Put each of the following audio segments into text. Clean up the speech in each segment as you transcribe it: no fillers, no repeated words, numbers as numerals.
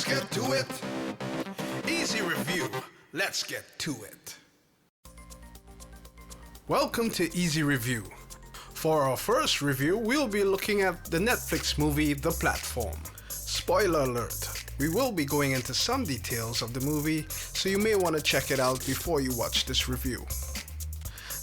get to it. Easy review. Let's get to it. Welcome to Easy Review. For our first review, we'll be looking at the Netflix movie The Platform. Spoiler alert, we will be going into some details of the movie, so you may want to check it out before you watch this review.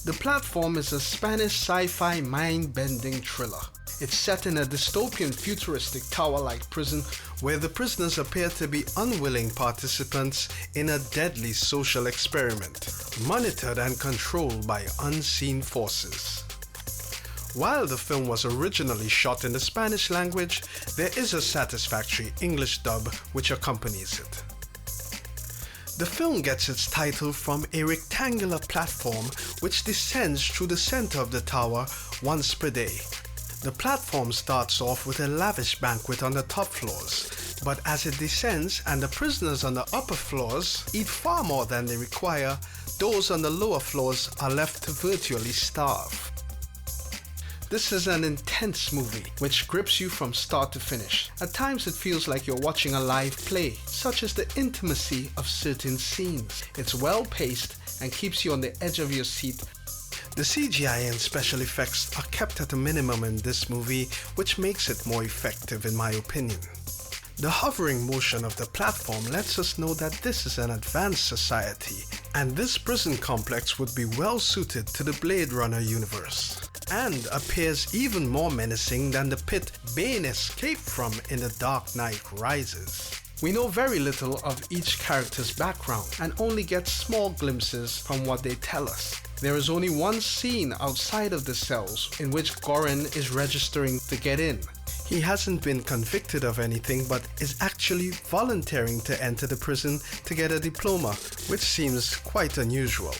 The Platform is a Spanish sci-fi mind-bending thriller. It's set in a dystopian futuristic tower-like prison where the prisoners appear to be unwilling participants in a deadly social experiment, monitored and controlled by unseen forces. While the film was originally shot in the Spanish language, there is a satisfactory English dub which accompanies it. The film gets its title from a rectangular platform which descends through the center of the tower once per day. The platform starts off with a lavish banquet on the top floors, but as it descends and the prisoners on the upper floors eat far more than they require, those on the lower floors are left to virtually starve. This is an intense movie which grips you from start to finish. At times it feels like you're watching a live play, such as the intimacy of certain scenes. It's well paced and keeps you on the edge of your seat. The CGI and special effects are kept at a minimum in this movie, which makes it more effective in my opinion. The hovering motion of the platform lets us know that this is an advanced society, and this prison complex would be well suited to the Blade Runner universe, and appears even more menacing than the pit Bane escaped from in The Dark Knight Rises. We know very little of each character's background and only get small glimpses from what they tell us. There is only one scene outside of the cells in which Goren is registering to get in. He hasn't been convicted of anything but is actually volunteering to enter the prison to get a diploma, which seems quite unusual.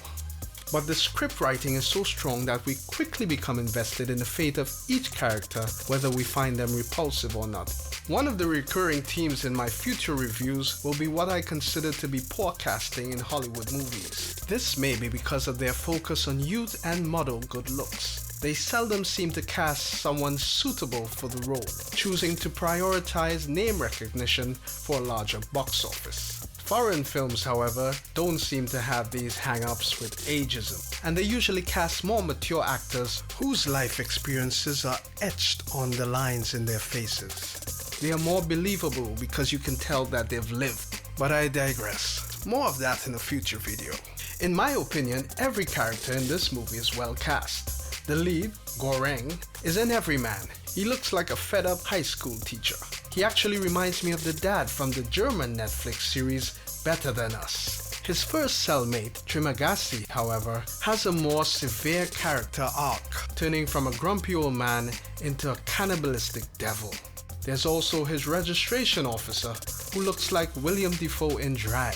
But the script writing is so strong that we quickly become invested in the fate of each character, whether we find them repulsive or not. One of the recurring themes in my future reviews will be what I consider to be poor casting in Hollywood movies. This may be because of their focus on youth and model good looks. They seldom seem to cast someone suitable for the role, choosing to prioritize name recognition for a larger box office. Foreign films, however, don't seem to have these hang-ups with ageism, and they usually cast more mature actors whose life experiences are etched on the lines in their faces. They are more believable because you can tell that they've lived. But I digress. More of that in a future video. In my opinion, every character in this movie is well cast. The lead, Goren, is an everyman. He looks like a fed-up high school teacher. He actually reminds me of the dad from the German Netflix series Better Than Us. His first cellmate, Trimagasi, however, has a more severe character arc, turning from a grumpy old man into a cannibalistic devil. There's also his registration officer, who looks like William Dafoe in drag.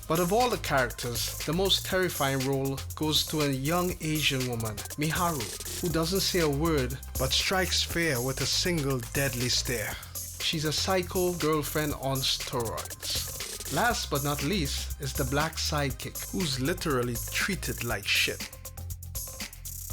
But of all the characters, the most terrifying role goes to a young Asian woman, Miharu, who doesn't say a word but strikes fear with a single deadly stare. She's a psycho girlfriend on steroids. Last but not least is the black sidekick, who's literally treated like shit.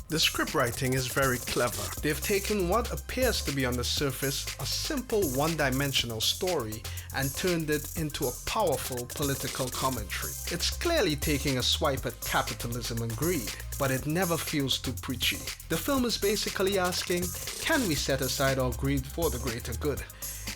The script writing is very clever. They've taken what appears to be on the surface a simple one-dimensional story and turned it into a powerful political commentary. It's clearly taking a swipe at capitalism and greed, but it never feels too preachy. The film is basically asking, can we set aside our greed for the greater good?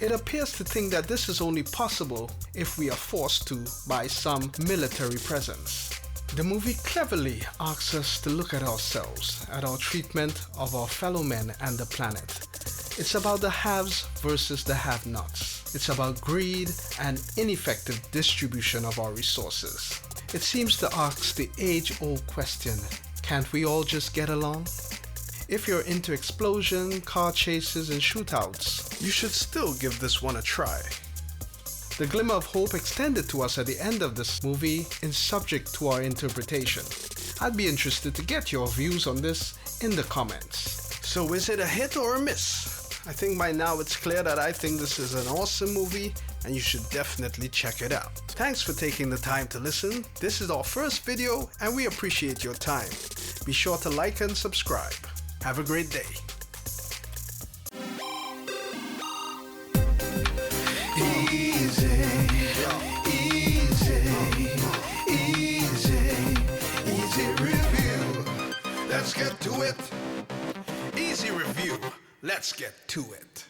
It appears to think that this is only possible if we are forced to by some military presence. The movie cleverly asks us to look at ourselves, at our treatment of our fellow men and the planet. It's about the haves versus the have-nots. It's about greed and ineffective distribution of our resources. It seems to ask the age-old question, can't we all just get along? If you're into explosion, car chases and shootouts, you should still give this one a try. The glimmer of hope extended to us at the end of this movie is subject to our interpretation. I'd be interested to get your views on this in the comments. So is it a hit or a miss? I think by now it's clear that I think this is an awesome movie and you should definitely check it out. Thanks for taking the time to listen. This is our first video and we appreciate your time. Be sure to like and subscribe. Have a great day. Easy. let's get to it. Easy review, let's get to it.